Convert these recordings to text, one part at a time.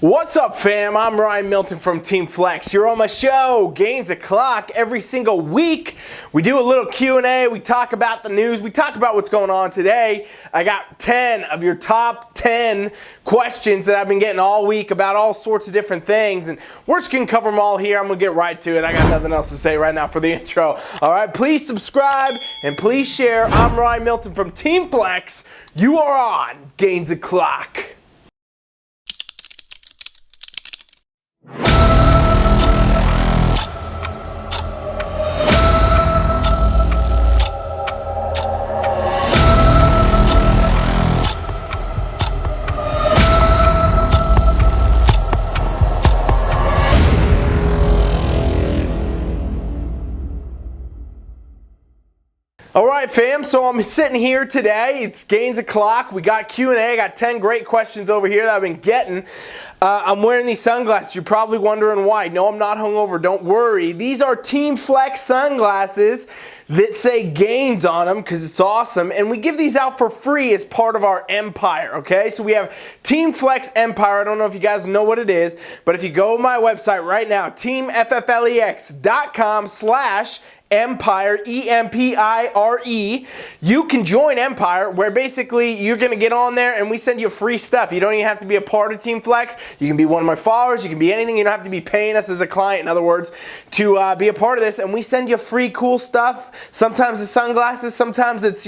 What's up, fam? I'm Ryan Milton from TeamFFLEX. You're on my show, Gainz O. Every single week, we do a little Q&A. We talk about the news. We talk about what's going on today. I got 10 of your top 10 questions that I've been getting all week about all sorts of different things, and we're just going to cover them all here. I'm going to get right to it. I got nothing else to say right now for the intro. All right, please subscribe and please share. I'm Ryan Milton from TeamFFLEX. You are on Gainz O. All right, fam, so I'm sitting here today. It's Gainz O. We got Q&A. I got 10 great questions over here that I've been getting. I'm wearing these sunglasses. You're probably wondering why. No, I'm not hungover. Don't worry. These are TeamFFLEX sunglasses that say Gainz on them because it's awesome. And we give these out for free as part of our empire, okay? So we have TeamFFLEX Empire. I don't know if you guys know what it is, but if you go to my website right now, TeamFFLEX.com/Empire, E-M-P-I-R-E, you can join Empire, where basically you're going to get on there and we send you free stuff. You don't even have to be a part of TeamFFLEX. You can be one of my followers. You can be anything. You don't have to be paying us as a client, in other words, to be a part of this. And we send you free cool stuff. Sometimes it's sunglasses. Sometimes it's,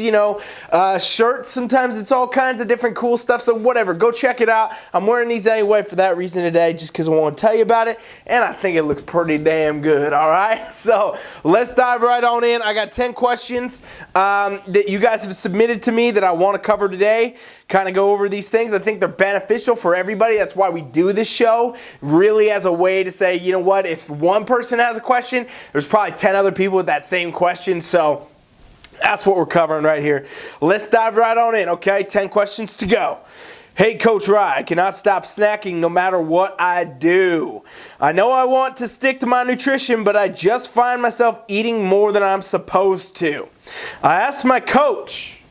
shirts. Sometimes it's all kinds of different cool stuff. So whatever. Go check it out. I'm wearing these anyway for that reason today, just because I want to tell you about it. And I think it looks pretty damn good, all right? So let's dive right on in. I got 10 questions that you guys have submitted to me that I want to cover today. Kind of go over these things. I think they're beneficial for everybody. That's why we do this show, really as a way to say, you know what, if one person has a question, there's probably 10 other people with that same question. So that's what we're covering right here. Let's dive right on in, okay? 10 questions to go. Hey, Coach Rye, I cannot stop snacking no matter what I do. I know I want to stick to my nutrition, but I just find myself eating more than I'm supposed to. I asked my coach,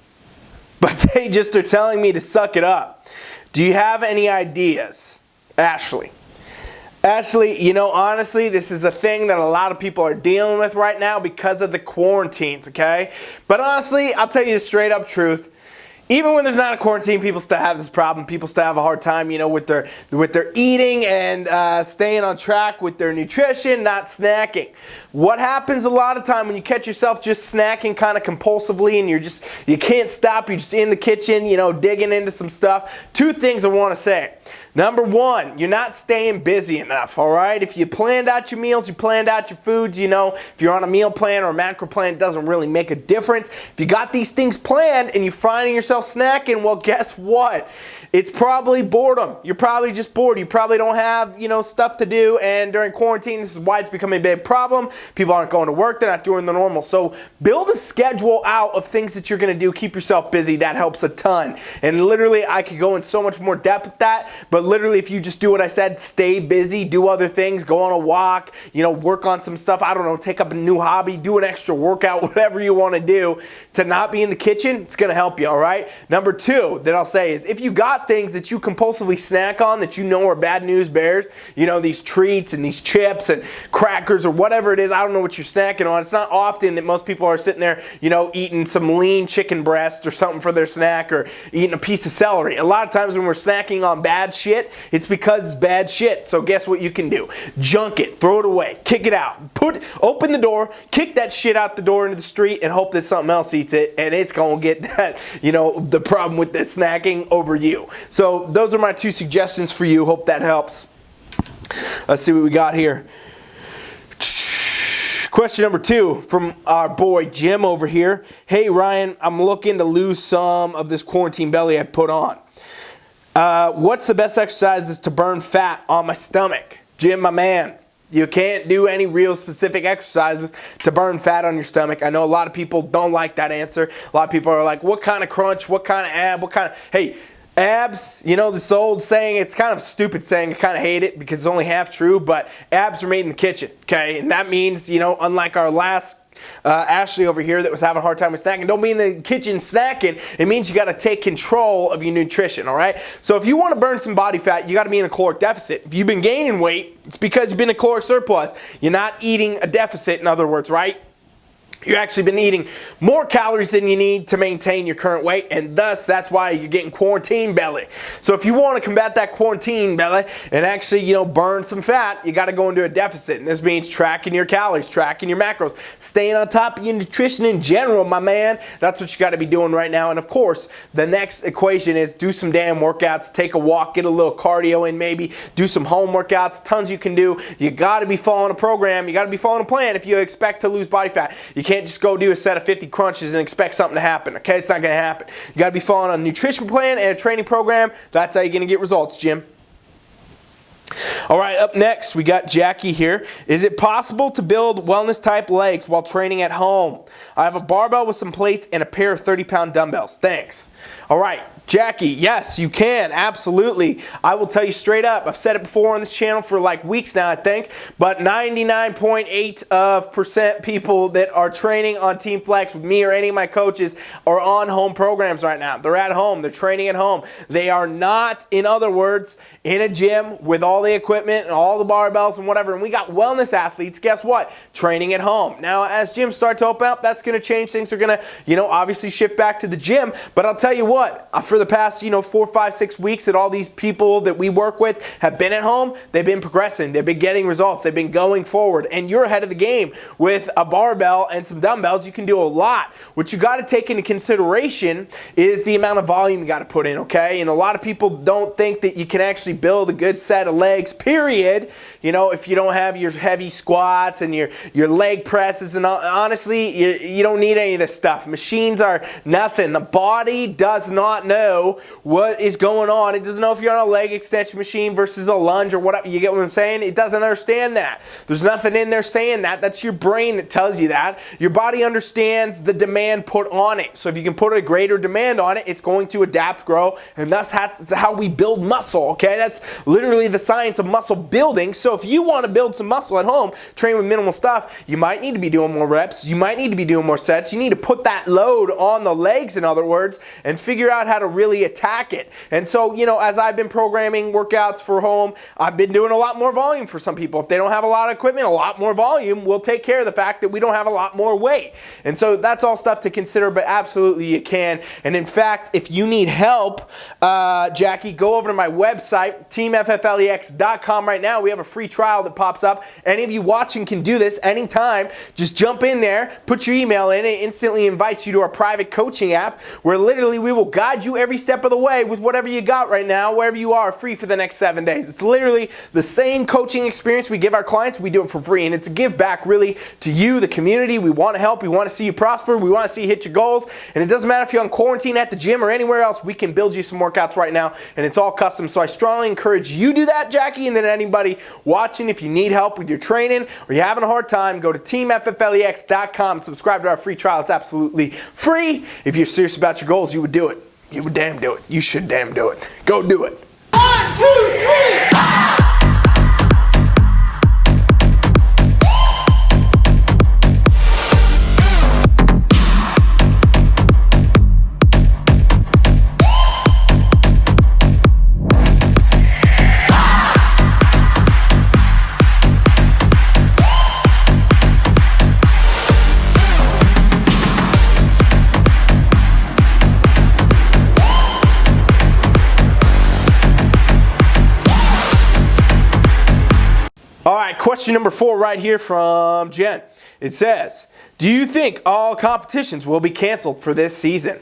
but they just are telling me to suck it up. Do you have any ideas? Ashley. Ashley, honestly, this is a thing that a lot of people are dealing with right now because of the quarantines, okay? But honestly, I'll tell you the straight up truth. Even when there's not a quarantine, people still have this problem. People still have a hard time, with their eating and staying on track with their nutrition, not snacking. What happens a lot of time when you catch yourself just snacking kind of compulsively and you can't stop, you're just in the kitchen, digging into some stuff. Two things I want to say. Number one, you're not staying busy enough, all right? If you planned out your meals, you planned out your foods, if you're on a meal plan or a macro plan, it doesn't really make a difference. If you got these things planned and you're finding yourself snacking, well, guess what? It's probably boredom. You're probably just bored. You probably don't have, stuff to do, and during quarantine, this is why it's becoming a big problem. People aren't going to work. They're not doing the normal. So build a schedule out of things that you're going to do. Keep yourself busy. That helps a ton. And literally, I could go in so much more depth with that, but literally, if you just do what I said, stay busy, do other things, go on a walk, work on some stuff, I don't know, take up a new hobby, do an extra workout, whatever you want to do to not be in the kitchen, it's going to help you, all right? Number two that I'll say is if you got things that you compulsively snack on that are bad news bears, these treats and these chips and crackers or whatever it is, I don't know what you're snacking on. It's not often that most people are sitting there, eating some lean chicken breast or something for their snack or eating a piece of celery. A lot of times when we're snacking on bad shit, it's because it's bad shit. So guess what you can do? Junk it, throw it away, kick it out, open the door, kick that shit out the door into the street and hope that something else eats it, and it's gonna get that, the problem with the snacking over you. So those are my two suggestions for you. Hope that helps. Let's see what we got here. Question number 2 from our boy Jim over here. Hey Ryan, I'm looking to lose some of this quarantine belly I put on. What's the best exercises to burn fat on my stomach? Jim, my man, you can't do any real specific exercises to burn fat on your stomach. I know a lot of people don't like that answer. A lot of people are like, what kind of crunch, what kind of ab, what kind of... Hey, abs, this old saying, it's kind of a stupid saying. I kind of hate it because it's only half true, but abs are made in the kitchen, okay? And that means, unlike our last Ashley over here that was having a hard time with snacking. Don't be in the kitchen snacking. It means you got to take control of your nutrition, all right? So if you want to burn some body fat, you got to be in a caloric deficit. If you've been gaining weight, it's because you've been in a caloric surplus. You're not eating a deficit, in other words, right? You've actually been eating more calories than you need to maintain your current weight, and thus that's why you're getting quarantine belly. So if you want to combat that quarantine belly and actually, burn some fat, you got to go into a deficit. And this means tracking your calories, tracking your macros, staying on top of your nutrition in general, my man. That's what you got to be doing right now. And of course, the next equation is do some damn workouts, take a walk, get a little cardio in maybe, do some home workouts, tons you can do. You got to be following a program. You got to be following a plan if you expect to lose body fat. You can't just go do a set of 50 crunches and expect something to happen, okay? It's not going to happen. You got to be following a nutrition plan and a training program. That's how you're going to get results, Jim. All right, up next, we got Jackie here. Is it possible to build wellness-type legs while training at home? I have a barbell with some plates and a pair of 30-pound dumbbells. Thanks. All right, Jackie, yes, you can, absolutely. I will tell you straight up, I've said it before on this channel for like weeks now, I think, but 99.8% people that are training on TeamFFLEX with me or any of my coaches are on home programs right now. They're at home, they're training at home. They are not, in other words, in a gym with all the equipment and all the barbells and whatever. And we got wellness athletes, guess what? Training at home. Now, as gyms start to open up, that's going to change. Things are going to, obviously shift back to the gym. But I'll tell you what, for the past, 4, 5, 6 weeks that all these people that we work with have been at home, they've been progressing. They've been getting results. They've been going forward. And you're ahead of the game with a barbell and some dumbbells. You can do a lot. What you got to take into consideration is the amount of volume you got to put in, okay? And a lot of people don't think that you can actually build a good set of legs, period, if you don't have your heavy squats and your leg presses. And honestly, you don't need any of this stuff. Machines are nothing. The body does not know what is going on. It doesn't know if you're on a leg extension machine versus a lunge or whatever. You get what I'm saying? It doesn't understand that. There's nothing in there saying that. That's your brain that tells you that. Your body understands the demand put on it. So if you can put a greater demand on it, it's going to adapt, grow, and that's how we build muscle, okay? That's literally the science of muscle building. So if you want to build some muscle at home, train with minimal stuff, you might need to be doing more reps. You might need to be doing more sets. You need to put that load on the legs, in other words, and figure out how to really attack it. And so, as I've been programming workouts for home, I've been doing a lot more volume for some people. If they don't have a lot of equipment, a lot more volume will take care of the fact that we don't have a lot more weight. And so that's all stuff to consider, but absolutely you can. And in fact, if you need help, Jackie, go over to my website, TeamFFLEX.com right now. We have a free trial that pops up. Any of you watching can do this anytime. Just jump in there, put your email in, it instantly invites you to our private coaching app where literally we will guide you every step of the way with whatever you got right now, wherever you are, free for the next 7 days. It's literally the same coaching experience we give our clients. We do it for free, and it's a give back really to you, the community. We want to help. We want to see you prosper. We want to see you hit your goals. And it doesn't matter if you're on quarantine at the gym or anywhere else, we can build you some workouts right now, and it's all custom. So I strongly encourage you do that, Jackie, and then anybody watching, if you need help with your training or you're having a hard time, go to TeamFFLEX.com, subscribe to our free trial. It's absolutely free. If you're serious about your goals, you would do it. You would damn do it. You should damn do it. Go do it. 1, 2, 3. All right, question number 4 right here from Jen. It says, do you think all competitions will be canceled for this season?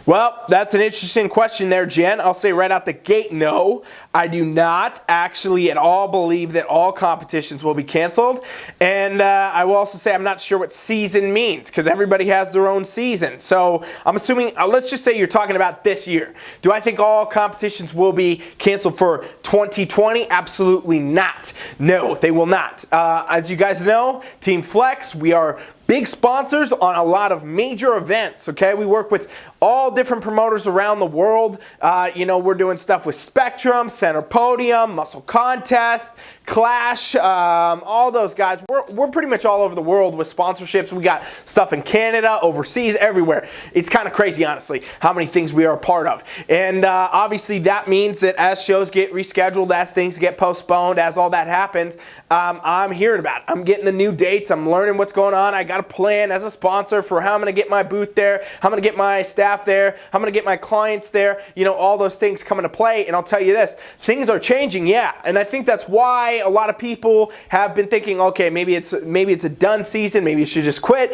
Well, that's an interesting question there, Jen. I'll say right out the gate, no. I do not actually at all believe that all competitions will be canceled. And I will also say I'm not sure what season means because everybody has their own season. So I'm assuming, let's just say you're talking about this year. Do I think all competitions will be canceled for 2020? Absolutely not. No, they will not. As you guys know, TeamFFLEX, we are big sponsors on a lot of major events, okay? We work with all different promoters around the world. We're doing stuff with Spectrum, Center Podium, Muscle Contest, Clash, all those guys. We're pretty much all over the world with sponsorships. We got stuff in Canada, overseas, everywhere. It's kind of crazy, honestly, how many things we are a part of. And obviously that means that as shows get rescheduled, as things get postponed, as all that happens, I'm hearing about it. I'm getting the new dates. I'm learning what's going on. I got a plan as a sponsor for how I'm going to get my booth there, how I'm going to get my staff there, how I'm going to get my clients there, all those things come into play. And I'll tell you this, things are changing, yeah. And I think that's why a lot of people have been thinking, okay, maybe it's a done season, maybe you should just quit.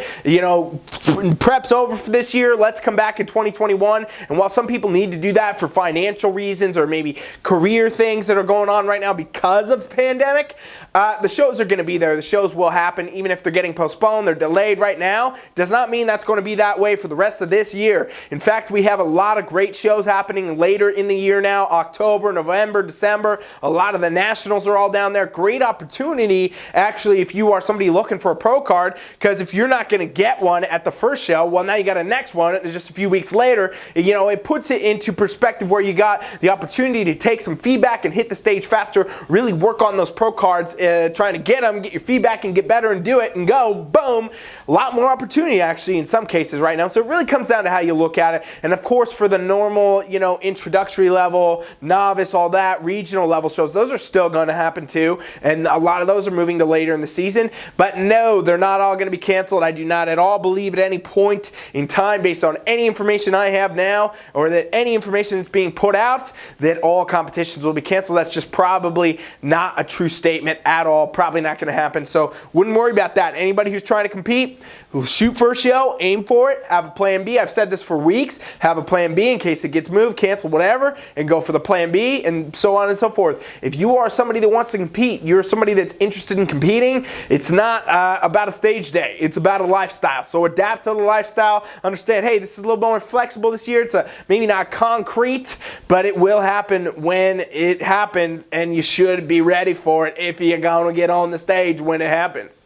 Prep's over for this year, let's come back in 2021. And while some people need to do that for financial reasons or maybe career things that are going on right now because of the pandemic, the shows are going to be there. The shows will happen even if they're getting postponed, they're delayed right now. Does not mean that's going to be that way for the rest of this year. In fact, we have a lot of great shows happening later in the year now, October, November, December. A lot of the nationals are all down there. Great opportunity, actually, if you are somebody looking for a pro card, because if you're not going to get one at the first show, well, now you got a next one just a few weeks later. It puts it into perspective where you got the opportunity to take some feedback and hit the stage faster, really work on those pro cards, trying to get them, get your feedback and get better and do it and go, boom. A lot more opportunity, actually, in some cases right now. So it really comes down to how you look at it. And of course, for the normal, introductory level, novice, all that, regional level shows, those are still going to happen too. And a lot of those are moving to later in the season. But no, they're not all going to be canceled. I do not at all believe at any point in time, based on any information I have now, or that any information that's being put out, that all competitions will be canceled. That's just probably not a true statement at all. Probably not going to happen. So wouldn't worry about that. Anybody who's trying to compete, shoot for a show, aim for it, have a plan B. I've said this for weeks. Have a plan B in case it gets moved, canceled, whatever, and go for the plan B, and so on and so forth. If you are somebody that wants to compete, you're somebody that's interested in competing, it's not about a stage day. It's about a lifestyle. So adapt to the lifestyle. Understand, hey, this is a little more flexible this year. It's maybe not concrete, but it will happen when it happens, and you should be ready for it if you're going to get on the stage when it happens.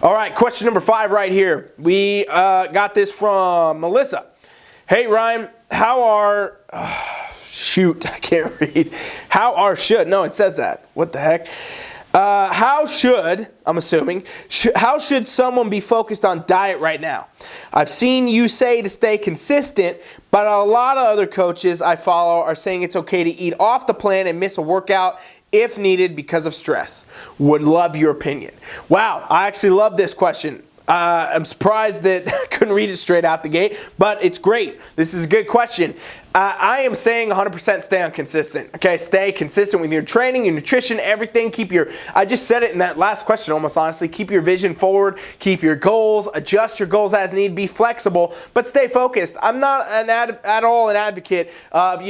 All right, question number 5 right here. We got this from Melissa. Hey, Ryan, how are... shoot, I can't read. How should someone be focused on diet right now? I've seen you say to stay consistent, but a lot of other coaches I follow are saying it's okay to eat off the plan and miss a workout if needed because of stress. Would love your opinion. Wow, I actually love this question. I'm surprised that I couldn't read it straight out the gate, but it's great. This is a good question. I am saying 100% stay on consistent. Okay, stay consistent with your training, your nutrition, everything. I just said it in that last question almost honestly, keep your vision forward, keep your goals, adjust your goals as need, be flexible, but stay focused. I'm not at all an advocate of,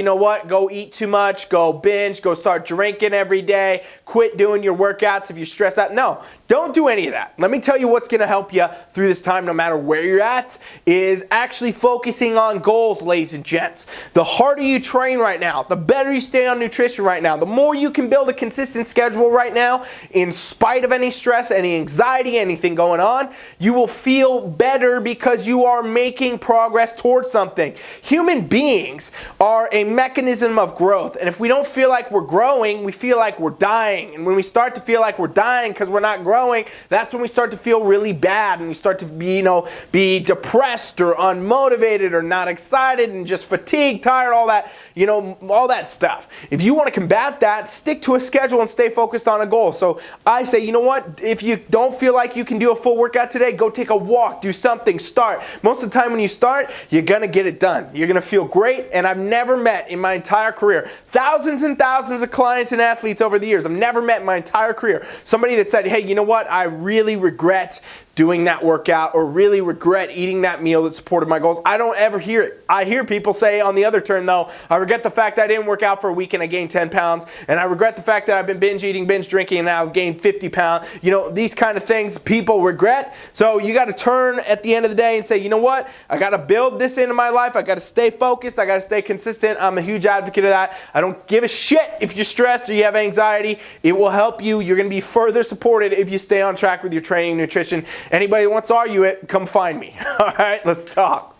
go eat too much, go binge, go start drinking every day, quit doing your workouts if you're stressed out. No, don't do any of that. Let me tell you what's going to help you through this time no matter where you're at is actually focusing on goals, ladies and gents. The harder you train right now, the better you stay on nutrition right now, the more you can build a consistent schedule right now, in spite of any stress, any anxiety, anything going on, you will feel better because you are making progress towards something. Human beings are a mechanism of growth, and if we don't feel like we're growing, we feel like we're dying. And when we start to feel like we're dying because we're not growing, that's when we start to feel really bad and we start to be depressed or unmotivated or not excited and just fatigued, tired, all that stuff. If you want to combat that, stick to a schedule and stay focused on a goal. So I say, you know what? If you don't feel like you can do a full workout today, go take a walk, do something, start. Most of the time when you start, you're going to get it done. You're going to feel great. And I've never met in my entire career, thousands and thousands of clients and athletes over the years, I've never met in my entire career somebody that said, hey, you know what? I really regret doing that workout or really regret eating that meal that supported my goals. I don't ever hear it. I hear people say on the other turn though, I regret the fact that I didn't work out for a week and I gained 10 pounds, and I regret the fact that I've been binge eating, binge drinking, and now I've gained 50 pounds. You know, these kind of things people regret. So you got to turn at the end of the day and say, you know what? I got to build this into my life. I got to stay focused. I got to stay consistent. I'm a huge advocate of that. I don't give a shit if you're stressed or you have anxiety. It will help you. You're going to be further supported if you stay on track with your training and nutrition. Anybody who wants to argue it, come find me. All right, let's talk.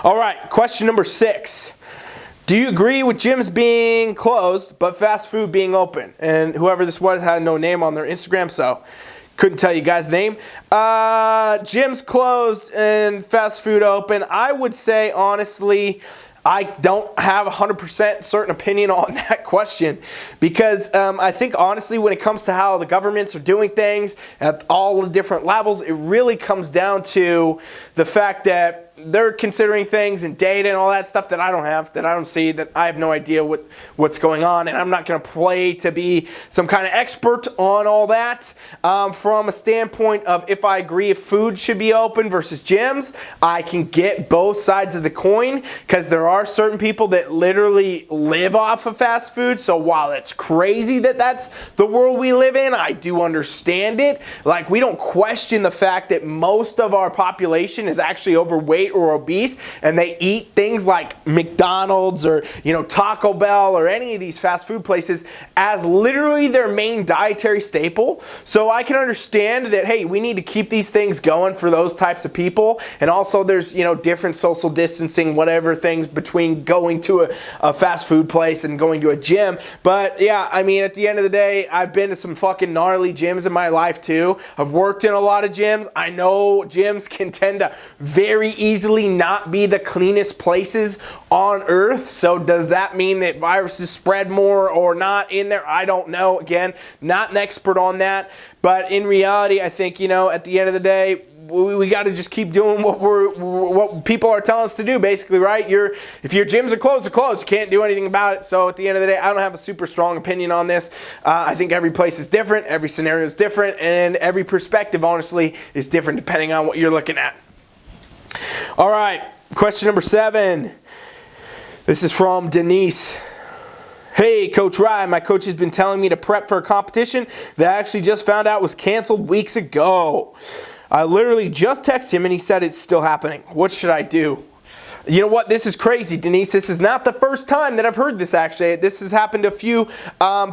All right, question number 6. Do you agree with gyms being closed but fast food being open? And whoever this was had no name on their Instagram, so couldn't tell you guys' name. Gyms closed and fast food open. I would say, honestly, I don't have a 100% certain opinion on that question because I think, honestly, when it comes to how the governments are doing things at all the different levels, it really comes down to the fact that they're considering things and data and all that stuff that I don't have, that I don't see, that I have no idea what's going on, and I'm not going to play to be some kind of expert on all that. From a standpoint of if I agree if food should be open versus gyms, I can get both sides of the coin because there are certain people that literally live off of fast food. So while it's crazy that that's the world we live in, I do understand it. Like, we don't question the fact that most of our population is actually overweight or obese, and they eat things like McDonald's or, you know, Taco Bell or any of these fast food places as literally their main dietary staple. So I can understand that, hey, we need to keep these things going for those types of people. And also there's, you know, different social distancing, whatever things between going to a fast food place and going to a gym. But yeah, I mean, at the end of the day, I've been to some fucking gnarly gyms in my life too. I've worked in a lot of gyms. I know gyms can tend to very easily not be the cleanest places on earth. So does that mean that viruses spread more or not in there? I don't know. Again, not an expert on that. But in reality, I think, you know, at the end of the day, we got to just keep doing what people are telling us to do, basically, right? If your gyms are closed, they're closed. You can't do anything about it. So at the end of the day, I don't have a super strong opinion on this. I think every place is different, every scenario is different, and every perspective, honestly, is different depending on what you're looking at. All right, question number 7. This is from Denise. Hey, Coach Ryan, my coach has been telling me to prep for a competition that I actually just found out was canceled weeks ago. I literally just texted him and he said it's still happening. What should I do? You know what? This is crazy, Denise. This is not the first time that I've heard this, actually. This has happened to a few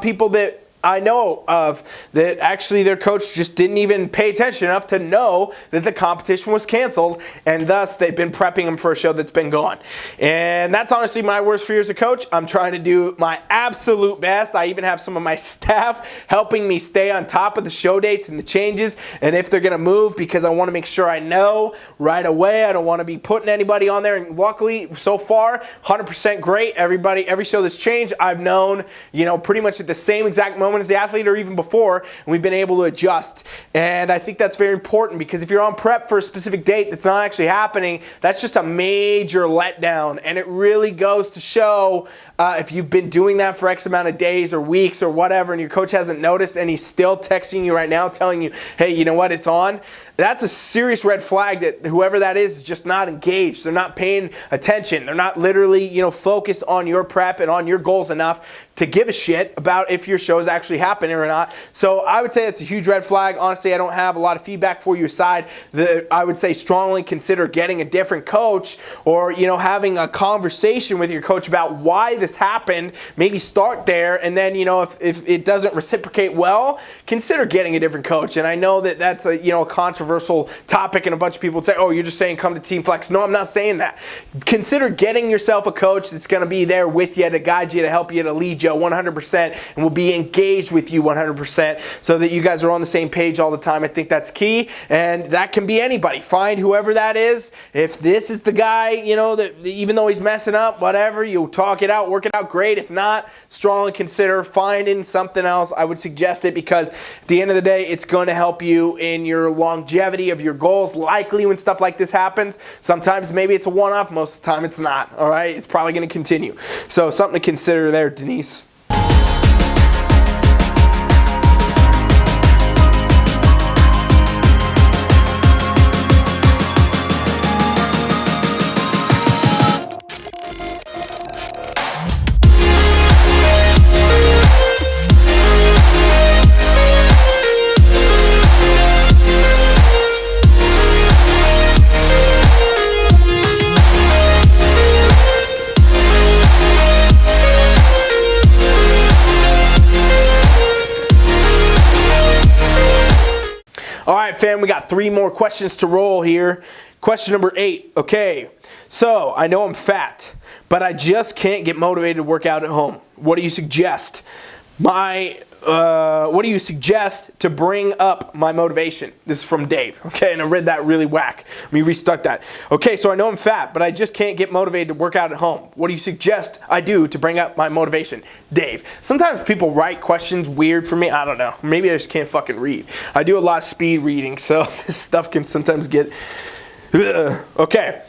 people that I know of that actually their coach just didn't even pay attention enough to know that the competition was canceled, and thus they've been prepping them for a show that's been gone. And that's honestly my worst fear as a coach. I'm trying to do my absolute best. I even have some of my staff helping me stay on top of the show dates and the changes and if they're going to move, because I want to make sure I know right away. I don't want to be putting anybody on there. And luckily, so far, 100% great. Every show that's changed, I've known, you know, pretty much at the same exact moment as the athlete or even before, and we've been able to adjust. And I think that's very important, because if you're on prep for a specific date that's not actually happening, that's just a major letdown. And it really goes to show if you've been doing that for X amount of days or weeks or whatever, and your coach hasn't noticed and he's still texting you right now telling you, hey, you know what, it's on. That's a serious red flag that whoever that is just not engaged. They're not paying attention. They're not literally, you know, focused on your prep and on your goals enough to give a shit about if your show is actually happening or not. So I would say that's a huge red flag. Honestly, I don't have a lot of feedback for you aside that I would say strongly consider getting a different coach, or, you know, having a conversation with your coach about why this happened. Maybe start there, and then, you know, if it doesn't reciprocate well, consider getting a different coach. And I know that that's a, you know, a controversial topic, and a bunch of people would say, oh, you're just saying come to TeamFFLEX. No, I'm not saying that. Consider getting yourself a coach that's going to be there with you, to guide you, to help you, to lead you 100%, and will be engaged with you 100%, so that you guys are on the same page all the time. I think that's key, and that can be anybody. Find whoever that is. If this is the guy, you know, that even though he's messing up, whatever, you talk it out, work it out, great. If not, strongly consider finding something else. I would suggest it, because at the end of the day, it's going to help you in your longevity of your goals. Likely when stuff like this happens, sometimes maybe it's a one-off, most of the time it's not, all right? It's probably going to continue. So something to consider there, Denise. All right, fam, we got 3 more questions to roll here. Question number 8. Okay, so I know I'm fat, but I just can't get motivated to work out at home. What do you suggest? What do you suggest to bring up my motivation? This is from Dave, okay, and I read that really whack. Let me restuck that. Okay, so I know I'm fat, but I just can't get motivated to work out at home. What do you suggest I do to bring up my motivation? Dave. Sometimes people write questions weird for me. I don't know. Maybe I just can't fucking read. I do a lot of speed reading, so this stuff can sometimes get... Okay.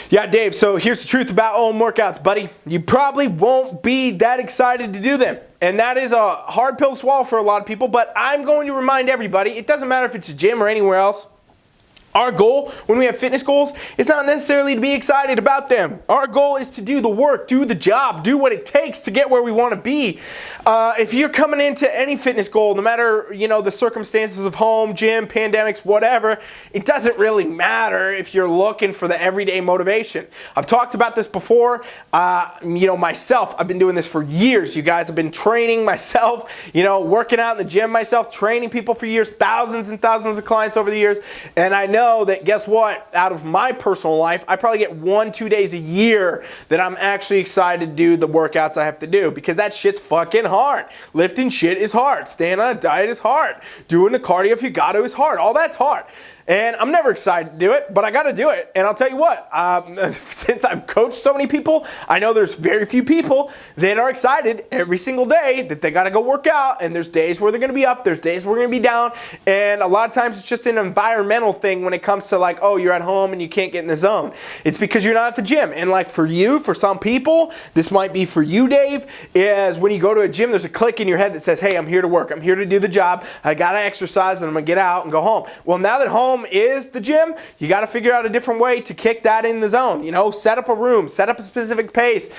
Yeah, Dave, so here's the truth about home workouts, buddy. You probably won't be that excited to do them. And that is a hard pill to swallow for a lot of people, but I'm going to remind everybody, it doesn't matter if it's a gym or anywhere else. Our goal when we have fitness goals is not necessarily to be excited about them. Our goal is to do the work, do the job, do what it takes to get where we want to be. If you're coming into any fitness goal, no matter the circumstances of home, gym, pandemics, whatever, it doesn't really matter if you're looking for the everyday motivation. I've talked about this before. Myself, I've been doing this for years. You guys, I've been training myself, working out in the gym myself, training people for years, thousands and thousands of clients over the years, and I know that, guess what, out of my personal life, I probably get 1-2 days a year that I'm actually excited to do the workouts I have to do, because that shit's fucking hard. Lifting shit is hard. Staying on a diet is hard. Doing the cardio if you got to is hard. All that's hard. And I'm never excited to do it, but I got to do it. And I'll tell you what, since I've coached so many people, I know there's very few people that are excited every single day that they got to go work out. And there's days where they're going to be up, there's days where we're going to be down. And a lot of times it's just an environmental thing when it comes to like, oh, you're at home and you can't get in the zone. It's because you're not at the gym. And like for you, for some people, this might be for you, Dave, is when you go to a gym, there's a click in your head that says, hey, I'm here to work. I'm here to do the job. I got to exercise and I'm going to get out and go home. Well, now that home is the gym, you got to figure out a different way to kick that in the zone. Set up a room, set up a specific pace,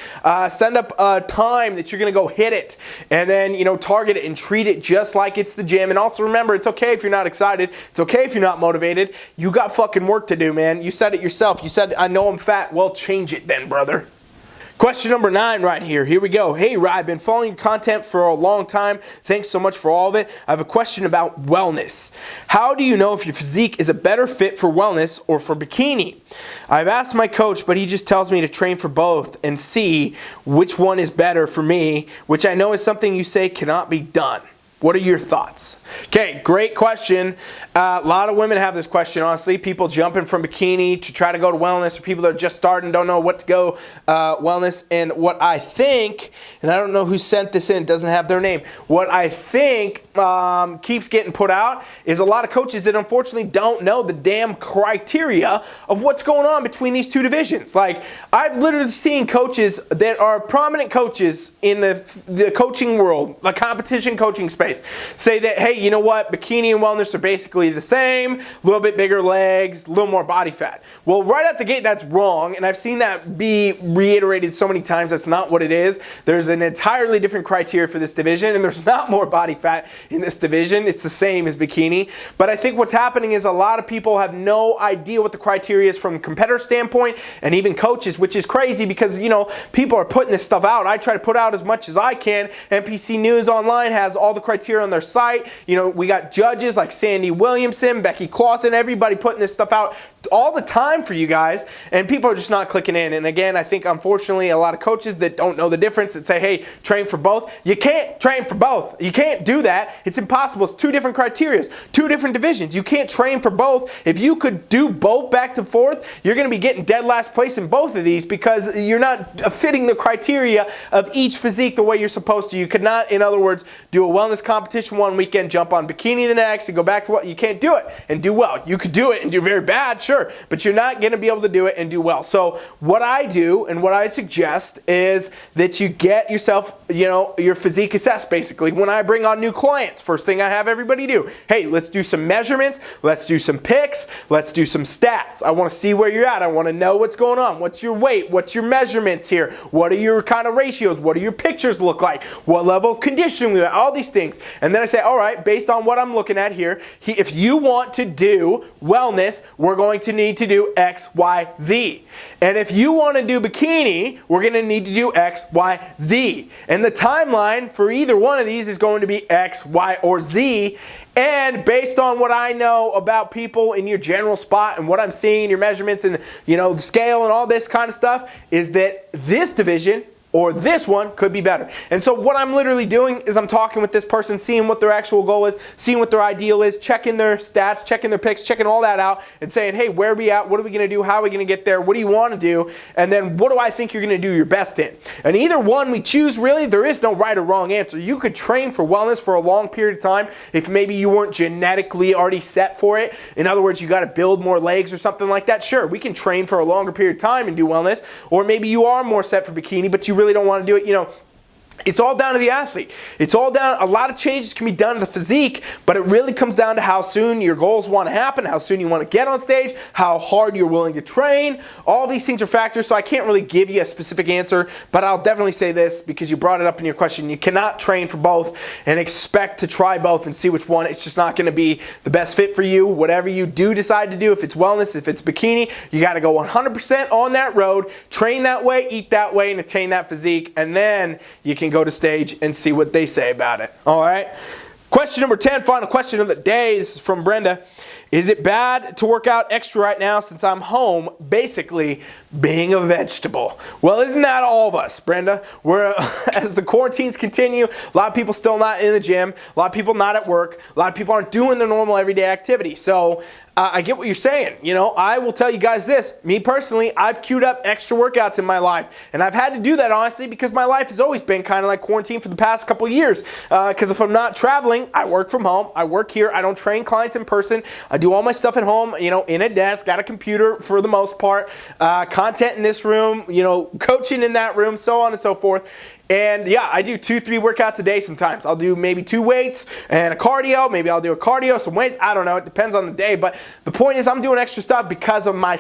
set up a time that you're going to go hit it, and then target it and treat it just like it's the gym. And also remember, it's okay if you're not excited. It's okay if you're not motivated. You got fucking work to do, man. You said it yourself. You said, I know I'm fat. Well, change it then, brother. Question number 9 right here. Here we go. Hey, Ryan, I've been following your content for a long time. Thanks so much for all of it. I have a question about wellness. How do you know if your physique is a better fit for wellness or for bikini? I've asked my coach, but he just tells me to train for both and see which one is better for me, which I know is something you say cannot be done. What are your thoughts? Okay, great question. A lot of women have this question, honestly. People jumping from bikini to try to go to wellness, or people that are just starting, don't know what to go wellness. And what I think, and I don't know who sent this in, doesn't have their name. What I think keeps getting put out is a lot of coaches that unfortunately don't know the damn criteria of what's going on between these two divisions. Like, I've literally seen coaches that are prominent coaches in the coaching world, the competition coaching space, say that, hey, you know what, bikini and wellness are basically the same, a little bit bigger legs, a little more body fat. Well, right out the gate, that's wrong, and I've seen that be reiterated so many times. That's not what it is. There's an entirely different criteria for this division, and there's not more body fat in this division. It's the same as bikini. But I think what's happening is a lot of people have no idea what the criteria is from a competitor standpoint, and even coaches, which is crazy because, people are putting this stuff out. I try to put out as much as I can. NPC News Online has all the criteria on their site. We got judges like Sandy Williamson, Becky Clausen, everybody putting this stuff out all the time for you guys, and people are just not clicking in. And again, I think unfortunately a lot of coaches that don't know the difference, that say, hey, train for both. You can't train for both. You can't do that. It's impossible. It's two different criteria, two different divisions. You can't train for both. If you could do both back to forth, you're going to be getting dead last place in both of these because you're not fitting the criteria of each physique the way you're supposed to. You could not, in other words, do a wellness competition one weekend, jump on bikini the next, and go back to what you can't do it and do well. You could do it and do very bad, sure, but you're not going to be able to do it and do well. So what I do and what I suggest is that you get yourself, your physique assessed basically. When I bring on new clients, first thing I have everybody do, hey, let's do some measurements, let's do some pics, let's do some stats. I want to see where you're at. I want to know what's going on. What's your weight? What's your measurements here? What are your kind of ratios? What do your pictures look like? What level of conditioning we have? All these things. And then I say, all right, based on what I'm looking at here, if you want to do wellness, we're going going to need to do X, Y, Z. And if you want to do bikini, we're going to need to do X, Y, Z. And the timeline for either one of these is going to be X, Y, or Z. And based on what I know about people in your general spot and what I'm seeing in your measurements and, you know, the scale and all this kind of stuff, is that this division or this one could be better. And so what I'm literally doing is I'm talking with this person, seeing what their actual goal is, seeing what their ideal is, checking their stats, checking their picks, checking all that out, and saying, hey, where are we at? What are we going to do? How are we going to get there? What do you want to do? And then what do I think you're going to do your best in? And either one we choose, really, there is no right or wrong answer. You could train for wellness for a long period of time if maybe you weren't genetically already set for it. In other words, you got to build more legs or something like that. Sure, we can train for a longer period of time and do wellness. Or maybe you are more set for bikini, but you really don't want to do it, you know. It's all down to the athlete. It's all down, a lot of changes can be done to the physique, but it really comes down to how soon your goals want to happen, how soon you want to get on stage, how hard you're willing to train. All these things are factors, so I can't really give you a specific answer, but I'll definitely say this because you brought it up in your question. You cannot train for both and expect to try both and see which one. It's just not going to be the best fit for you. Whatever you do decide to do, if it's wellness, if it's bikini, you got to go 100% on that road, train that way, eat that way, and attain that physique, and then you can go to stage and see what they say about it. All right. Question number 10, final question of the day. This is from Brenda. Is it bad to work out extra right now since I'm home, basically being a vegetable? Well, isn't that all of us, Brenda? As the quarantines continue, a lot of people still not in the gym, a lot of people not at work, a lot of people aren't doing their normal everyday activity. So I get what you're saying. You know, I will tell you guys this. Me personally, I've queued up extra workouts in my life. And I've had to do that, honestly, because my life has always been kind of like quarantine for the past couple of years. Because if I'm not traveling, I work from home. I work here. I don't train clients in person. I do all my stuff at home, you know, in a desk, got a computer for the most part, content in this room, you know, coaching in that room, so on and so forth. And yeah, I do 2-3 workouts a day sometimes. I'll do maybe 2 weights and a cardio. Maybe I'll do a cardio, some weights. I don't know. It depends on the day. But the point is I'm doing extra stuff because of my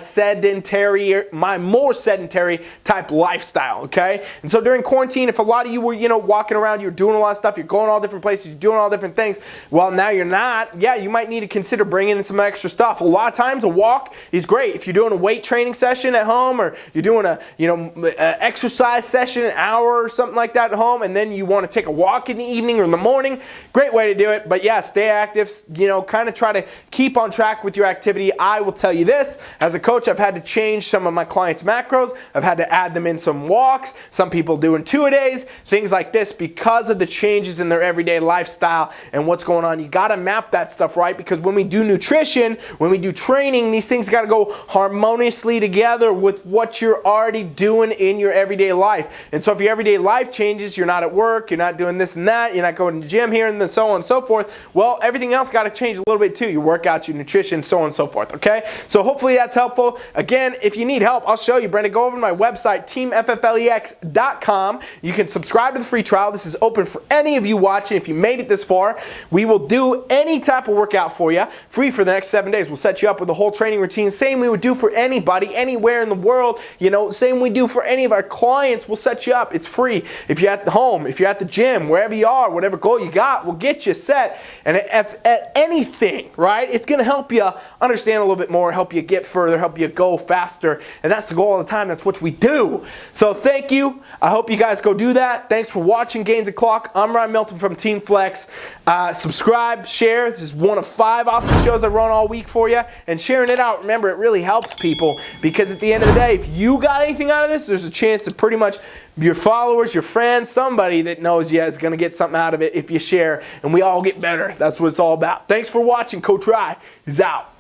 more sedentary type lifestyle, okay? And so during quarantine, if a lot of you were, you know, walking around, you're doing a lot of stuff, you're going all different places, you're doing all different things, well, now you're not, yeah, you might need to consider bringing in some extra stuff. A lot of times a walk is great. If you're doing a weight training session at home or you're doing a, you know, exercise session, an hour or something like that at home, and then you want to take a walk in the evening or in the morning, great way to do it. But yeah, stay active, you know, kind of try to keep on track with your activity. I will tell you this, as a coach, I've had to change some of my clients' macros. I've had to add them in some walks, some people doing 2-a-days, things like this, because of the changes in their everyday lifestyle and what's going on. You got to map that stuff right, because when we do nutrition, when we do training, these things got to go harmoniously together with what you're already doing in your everyday life. And so if your everyday life changes, you're not at work, you're not doing this and that, you're not going to the gym here and then so on and so forth, well, everything else got to change a little bit too. Your workouts, your nutrition, so on and so forth, okay? So hopefully that's helpful. Again, if you need help, I'll show you, Brenda. Go over to my website, TeamFFLEX.com. You can subscribe to the free trial. This is open for any of you watching. If you made it this far, we will do any type of workout for you, free for the next 7 days. We'll set you up with a whole training routine, same we would do for anybody, anywhere in the world, you know, same we do for any of our clients. We'll set you up. It's free. If you're at home, if you're at the gym, wherever you are, whatever goal you got, we'll get you set. And at anything, right, it's going to help you understand a little bit more, help you get further, help you go faster. And that's the goal all the time. That's what we do. So thank you. I hope you guys go do that. Thanks for watching Gainz O'Clock. I'm Milton from TeamFFLEX. Subscribe, share. This is one of 5 awesome shows I run all week for you. And sharing it out, remember, it really helps people, because at the end of the day, if you got anything out of this, there's a chance that pretty much your followers, your friends, somebody that knows you is going to get something out of it if you share, and we all get better. That's what it's all about. Thanks for watching. Coach Rye is out.